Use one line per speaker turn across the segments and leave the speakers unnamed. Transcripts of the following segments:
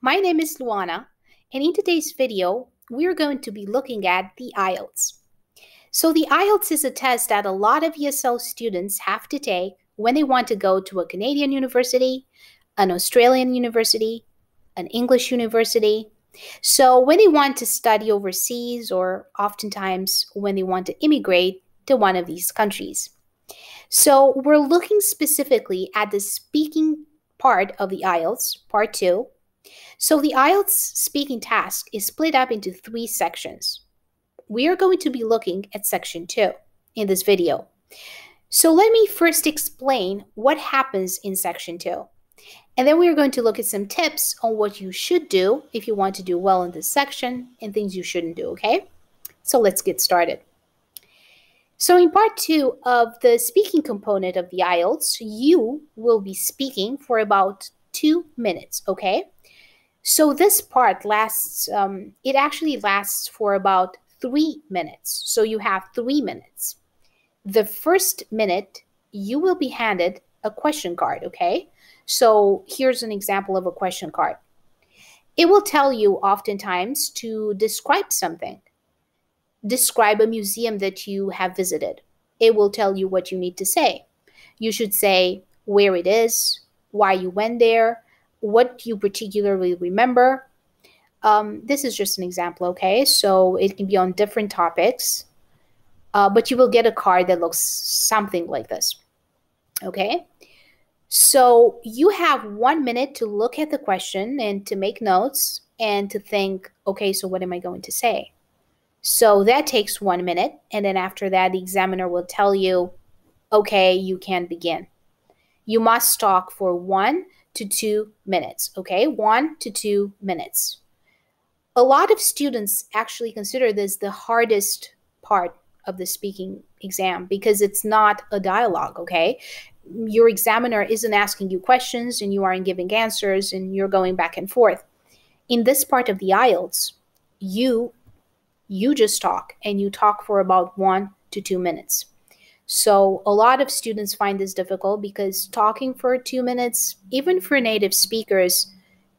My name is Luana, and in today's video, we're going to be looking at the Ielts. So the Ielts is a test that a lot of ESL students have to take when they want to go to a Canadian university, an Australian university, an English university. So when they want to study overseas, or oftentimes when they want to immigrate to one of these countries. So we're looking specifically at the speaking part of the Ielts, part 2. So the Ielts speaking task is split up into 3 sections. We are going to be looking at section 2 in this video. So let me first explain what happens in section 2. And then we are going to look at some tips on what you should do if you want to do well in this section and things you shouldn't do, okay? So let's get started. So in part 2 of the speaking component of the Ielts, you will be speaking for about 2 minutes, okay? So this part lasts, it actually lasts for about 3 minutes. So you have 3 minutes. The first minute, you will be handed a question card, okay? So here's an example of a question card. It will tell you oftentimes to describe something. Describe a museum that you have visited. It will tell you what you need to say. You should say where it is, why you went there, what you particularly remember. This is just an example, okay? So it can be on different topics, but you will get a card that looks something like this, okay? So you have 1 minute to look at the question and to make notes and to think, okay, so what am I going to say? So that takes 1 minute, and then after that, the examiner will tell you, okay, you can begin. You must talk for 1 to 2 minutes, okay? 1 to 2 minutes. A lot of students actually consider this the hardest part of the speaking exam because it's not a dialogue, okay? Your examiner isn't asking you questions and you aren't giving answers and you're going back and forth. In this part of the Ielts, you just talk, and you talk for about 1 to 2 minutes. So a lot of students find this difficult because talking for 2 minutes, even for native speakers,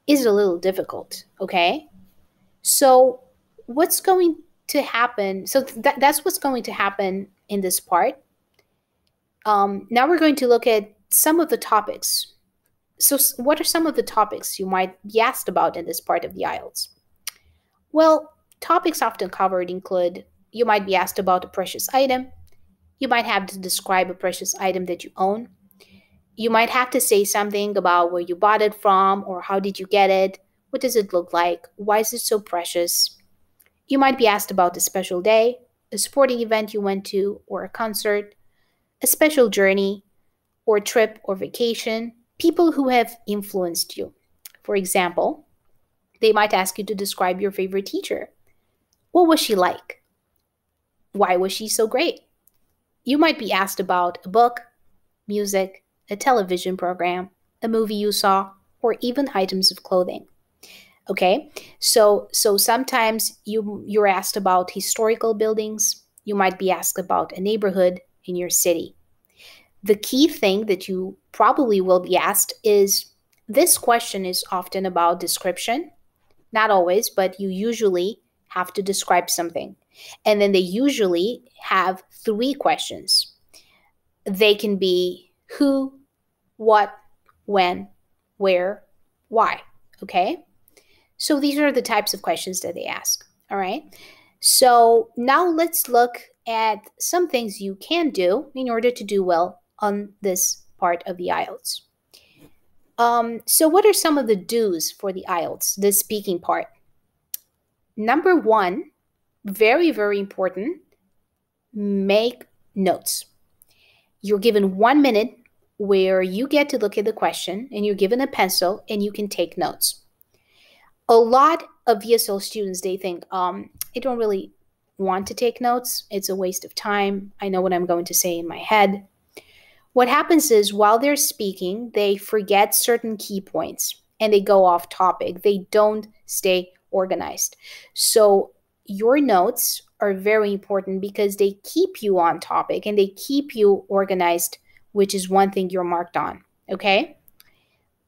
is a little difficult, okay? So what's going to happen? So that's what's going to happen in this part. Now we're going to look at some of the topics. So what are some of the topics you might be asked about in this part of the Ielts? Well, topics often covered include, you might be asked about a precious item. You might have to describe a precious item that you own. You might have to say something about where you bought it from, or how did you get it? What does it look like? Why is it so precious? You might be asked about a special day, a sporting event you went to, or a concert, a special journey, or trip or vacation, people who have influenced you. For example, they might ask you to describe your favorite teacher. What was she like? Why was she so great? You might be asked about a book, music, a television program, a movie you saw, or even items of clothing. Okay, so sometimes you're asked about historical buildings. You might be asked about a neighborhood in your city. The key thing that you probably will be asked is, this question is often about description. Not always, but you usually have to describe something. And then they usually have 3 questions. They can be who, what, when, where, why, okay? So these are the types of questions that they ask, all right? So now let's look at some things you can do in order to do well on this part of the Ielts. So what are some of the do's for the Ielts, the speaking part? Number 1, very, very important, make notes. You're given 1 minute where you get to look at the question, and you're given a pencil and you can take notes. A lot of ESL students, they think, I don't really want to take notes. It's a waste of time. I know what I'm going to say in my head. What happens is, while they're speaking, they forget certain key points and they go off topic. They don't stay organized. So your notes are very important because they keep you on topic and they keep you organized, which is one thing you're marked on, okay?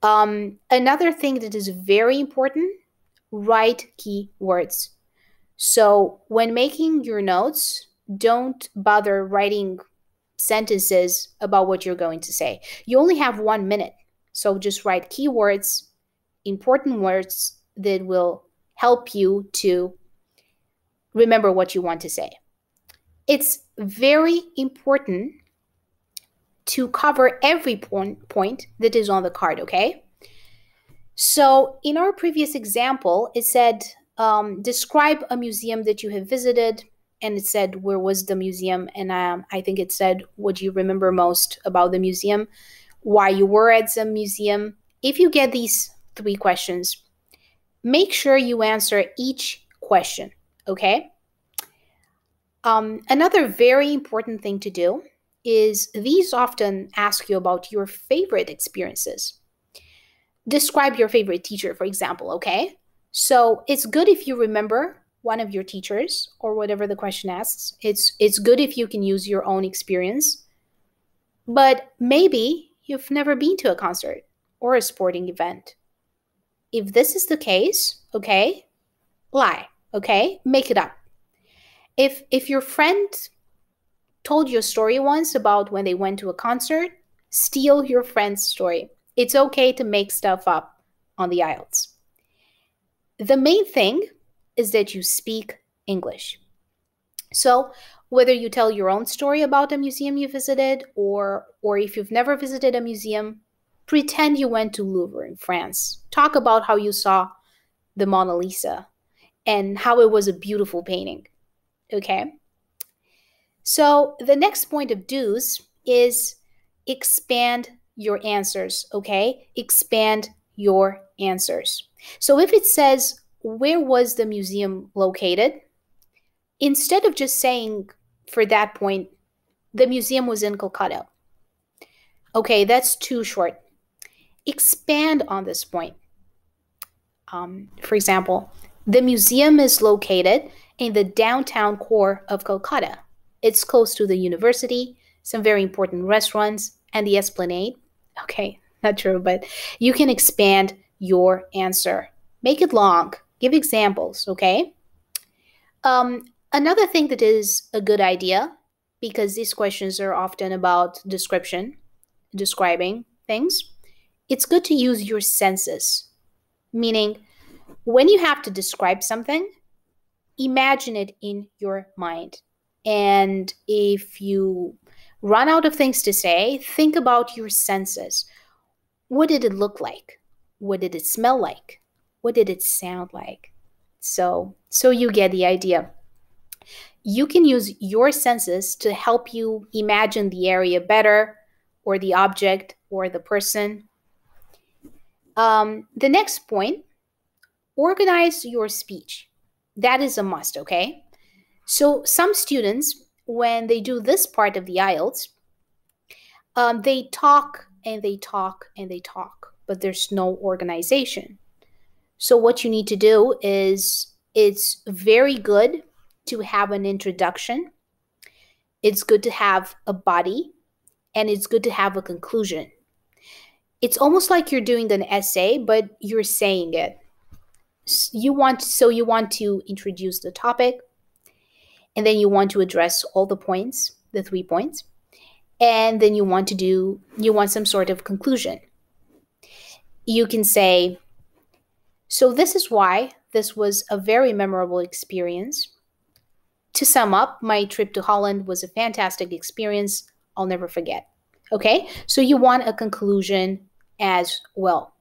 Another thing that is very important, write keywords. So when making your notes, don't bother writing sentences about what you're going to say. You only have 1 minute. So just write keywords, important words that will help you to remember what you want to say. It's very important to cover every point that is on the card, okay? So in our previous example, it said, describe a museum that you have visited, and it said, where was the museum? And I think it said, what do you remember most about the museum? Why you were at the museum? If you get these 3 questions, make sure you answer each question, okay? Another very important thing to do is these often ask you about your favorite experiences. Describe your favorite teacher, for example, okay? So it's good if you remember one of your teachers or whatever the question asks. It's good if you can use your own experience. But maybe you've never been to a concert or a sporting event. If this is the case, okay, lie, okay? Make it up. If your friend told you a story once about when they went to a concert, steal your friend's story. It's okay to make stuff up on the Ielts. The main thing is that you speak English. So whether you tell your own story about a museum you visited, or if you've never visited a museum, pretend you went to Louvre in France. Talk about how you saw the Mona Lisa and how it was a beautiful painting. Okay? So the next point of do's is expand your answers, okay? Expand your answers. So if it says, where was the museum located? Instead of just saying for that point, the museum was in Calcutta. Okay, that's too short. Expand on this point. For example, the museum is located in the downtown core of Calcutta. It's close to the university, some very important restaurants, and the Esplanade. Okay, not true, but you can expand your answer. Make it long. Give examples, okay? Another thing that is a good idea, because these questions are often about description, describing things, it's good to use your senses. Meaning, when you have to describe something, imagine it in your mind. And if you run out of things to say, think about your senses. What did it look like? What did it smell like? What did it sound like? So you get the idea. You can use your senses to help you imagine the area better, or the object, or the person. The next point, organize your speech. That is a must, okay? So some students, when they do this part of the Ielts, they talk and they talk and they talk, but there's no organization. So what you need to do is, it's very good to have an introduction. It's good to have a body, and it's good to have a conclusion. It's almost like you're doing an essay, but you're saying it. You want to introduce the topic, and then you want to address all the points, the 3 points, and then you want some sort of conclusion. You can say, so this is why this was a very memorable experience. To sum up, my trip to Holland was a fantastic experience I'll never forget. Okay, so you want a conclusion as well.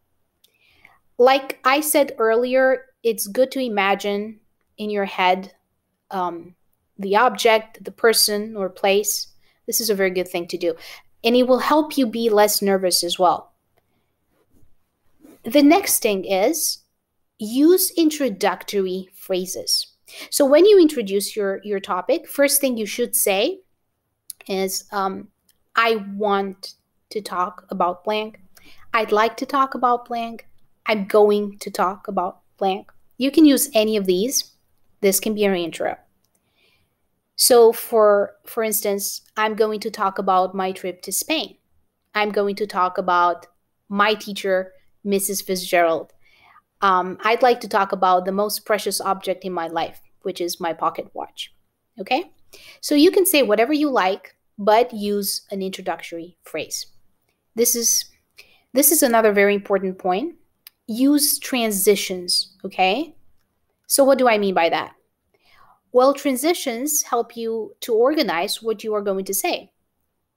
Like I said earlier, it's good to imagine in your head the object, the person, or place. This is a very good thing to do. And it will help you be less nervous as well. The next thing is use introductory phrases. So when you introduce your topic, first thing you should say is, I want to talk about blank. I'd like to talk about blank. I'm going to talk about blank. You can use any of these. This can be your intro. So for instance, I'm going to talk about my trip to Spain. I'm going to talk about my teacher Mrs. Fitzgerald. I'd like to talk about the most precious object in my life, which is my pocket watch. Okay? So you can say whatever you like, but use an introductory phrase. This is another very important point. Use transitions, okay? So what do I mean by that? Well, transitions help you to organize what you are going to say.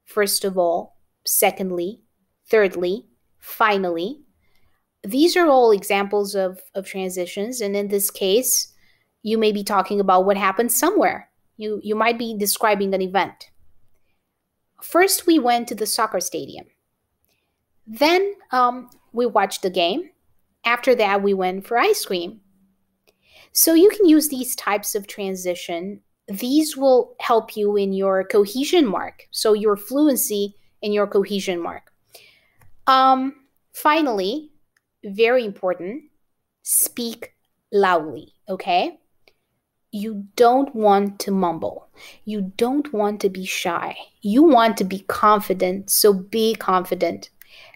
First of all, secondly, thirdly, finally. These are all examples of transitions. And in this case, you may be talking about what happened somewhere. You might be describing an event. First, we went to the soccer stadium. Then we watched the game. After that, we went for ice cream. So you can use these types of transition. These will help you in your cohesion mark. So your fluency in your cohesion mark. Finally, very important, speak loudly, okay? You don't want to mumble. You don't want to be shy. You want to be confident, so be confident.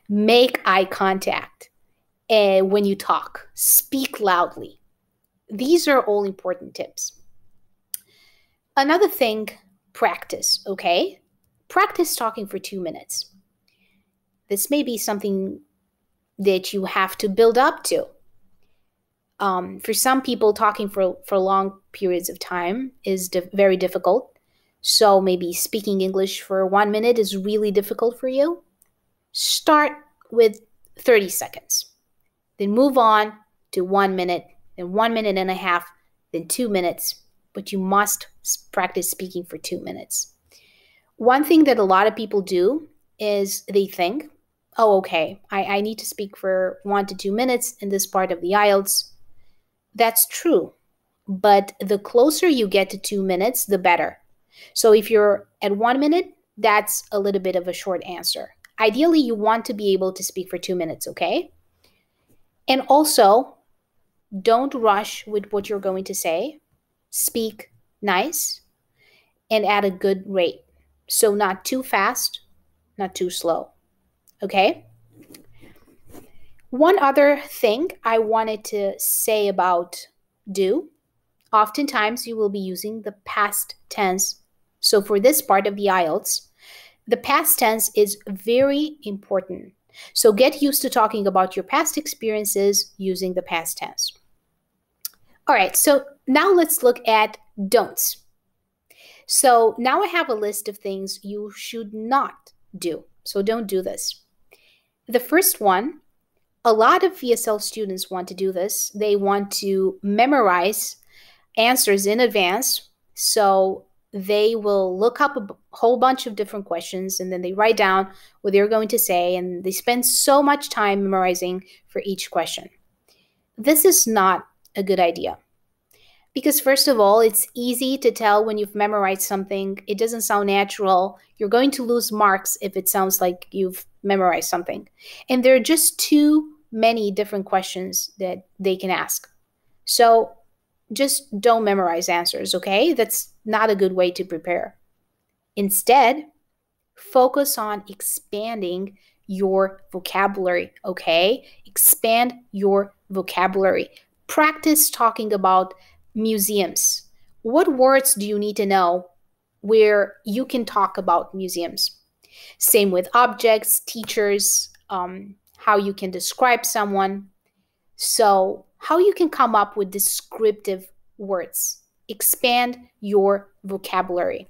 Make eye contact when you talk. Speak loudly. These are all important tips. Another thing, practice, okay? Practice talking for 2 minutes. This may be something that you have to build up to. For some people, talking for long periods of time is very difficult. So maybe speaking English for 1 minute is really difficult for you. Start with 30 seconds. Then move on to 1 minute, then 1 minute and a half, then 2 minutes. But you must practice speaking for 2 minutes. One thing that a lot of people do is they think, oh, okay, I need to speak for 1 to 2 minutes in this part of the Ielts. That's true. But the closer you get to 2 minutes, the better. So if you're at 1 minute, that's a little bit of a short answer. Ideally, you want to be able to speak for 2 minutes, okay? And also, don't rush with what you're going to say. Speak nice and at a good rate. So not too fast, not too slow. Okay? One other thing I wanted to say about do. Oftentimes you will be using the past tense. So for this part of the Ielts, the past tense is very important. So get used to talking about your past experiences using the past tense. All right, so now let's look at don'ts. So now I have a list of things you should not do. So don't do this. The first one, a lot of ESL students want to do this. They want to memorize answers in advance. So they will look up a whole bunch of different questions and then they write down what they're going to say, and they spend so much time memorizing for each question. This is not a good idea. Because first of all, it's easy to tell when you've memorized something. It doesn't sound natural. You're going to lose marks if it sounds like you've memorized something. And there are just too many different questions that they can ask. So just don't memorize answers, okay? That's not a good way to prepare. Instead, focus on expanding your vocabulary, okay? Expand your vocabulary. Practice talking about museums. What words do you need to know where you can talk about museums? Same with objects, teachers, how you can describe someone. So how you can come up with descriptive words. Expand your vocabulary.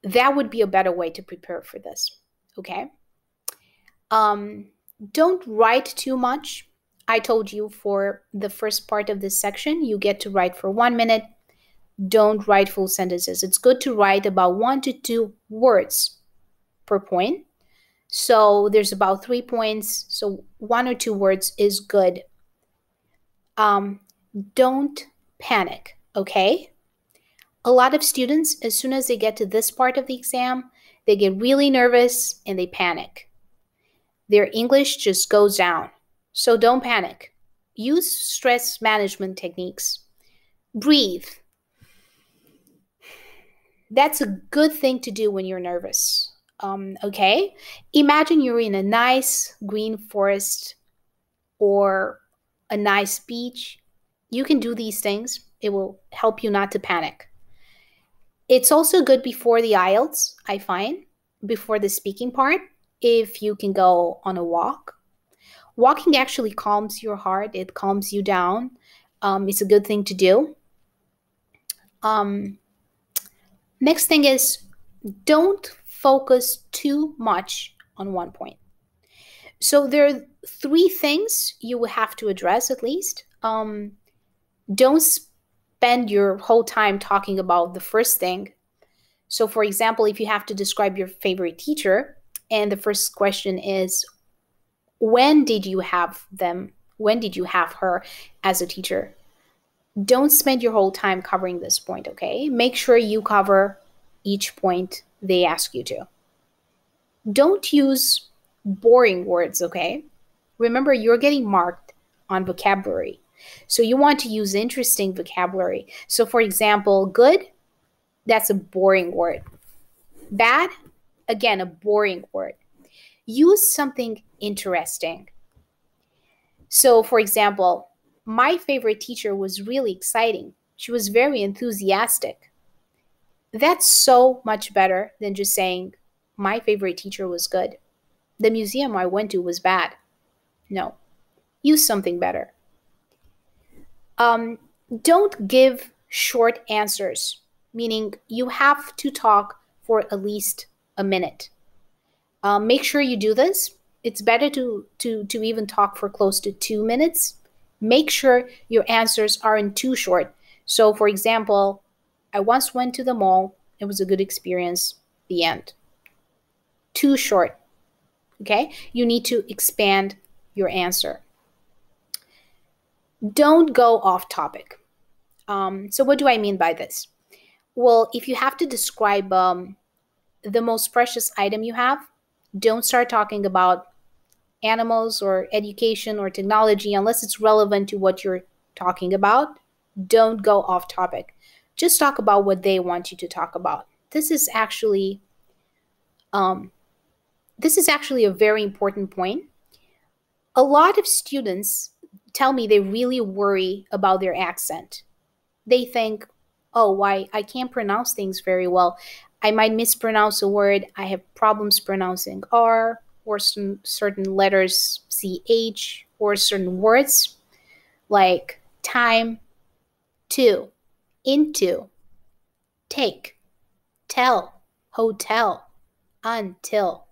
That would be a better way to prepare for this, okay? Don't write too much. I told you for the first part of this section, you get to write for 1 minute. Don't write full sentences. It's good to write about 1 to 2 words per point. So there's about 3 points. So 1 or 2 words is good. Don't panic, okay? A lot of students, as soon as they get to this part of the exam, they get really nervous and they panic. Their English just goes down. So don't panic. Use stress management techniques. Breathe. That's a good thing to do when you're nervous. Okay? Imagine you're in a nice green forest or a nice speech. You can do these things. It will help you not to panic. It's also good before the IELTS, I find, before the speaking part, if you can go on a walk. Walking actually calms your heart. It calms you down. It's a good thing to do. Next thing is, don't focus too much on one point. So there are 3 things you will have to address at least. Don't spend your whole time talking about the first thing. So for example, if you have to describe your favorite teacher and the first question is, when did you have them? When did you have her as a teacher? Don't spend your whole time covering this point, okay? Make sure you cover each point they ask you to. Don't use boring words, okay? Remember, you're getting marked on vocabulary. So you want to use interesting vocabulary. So for example, good, that's a boring word. Bad, again, a boring word. Use something interesting. So for example, my favorite teacher was really exciting. She was very enthusiastic. That's so much better than just saying, my favorite teacher was good. The museum I went to was bad. No, use something better. Don't give short answers, meaning you have to talk for at least a minute. Make sure you do this. It's better to even talk for close to 2 minutes. Make sure your answers aren't too short. So for example, I once went to the mall. It was a good experience. The end. Too short. Okay? You need to expand your answer. Don't go off topic. So what do I mean by this? Well, if you have to describe the most precious item you have, don't start talking about animals or education or technology unless it's relevant to what you're talking about. Don't go off topic. Just talk about what they want you to talk about. This is actually a very important point. A lot of students tell me they really worry about their accent. They think, oh, I can't pronounce things very well. I might mispronounce a word. I have problems pronouncing R or some certain letters, CH, or certain words like time, to, into, take, tell, hotel, until.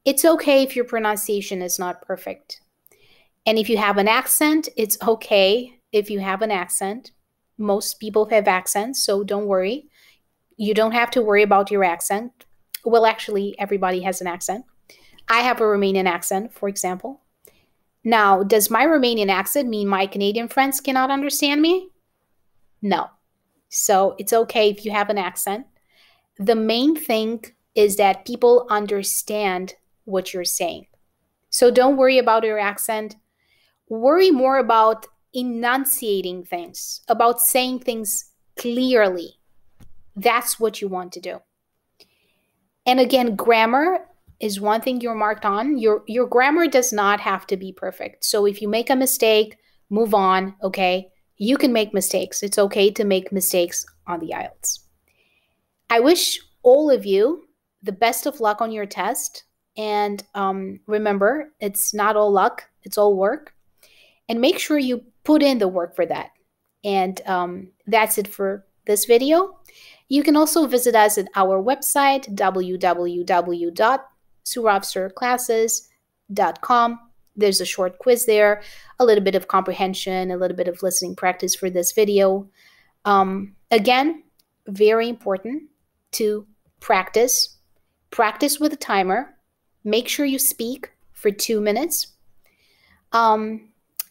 It's okay if your pronunciation is not perfect. And if you have an accent, it's okay if you have an accent. Most people have accents, so don't worry. You don't have to worry about your accent. Well, actually, everybody has an accent. I have a Romanian accent, for example. Now, does my Romanian accent mean my Canadian friends cannot understand me? No. So it's okay if you have an accent. The main thing is that people understand what you're saying. So don't worry about your accent. Worry more about enunciating things, about saying things clearly. That's what you want to do. And again, grammar is one thing you're marked on. Your grammar does not have to be perfect. So if you make a mistake, move on, okay? You can make mistakes. It's okay to make mistakes on the IELTS. I wish all of you the best of luck on your test. And remember, it's not all luck, it's all work. And make sure you put in the work for that. And that's it for this video. You can also visit us at our website, www.suravsurclasses.com. There's a short quiz there, a little bit of comprehension, a little bit of listening practice for this video. Again, very important to practice. Practice with a timer. Make sure you speak for 2 minutes.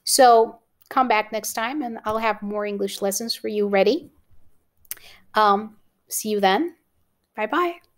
So come back next time and I'll have more English lessons for you ready. See you then. Bye-bye.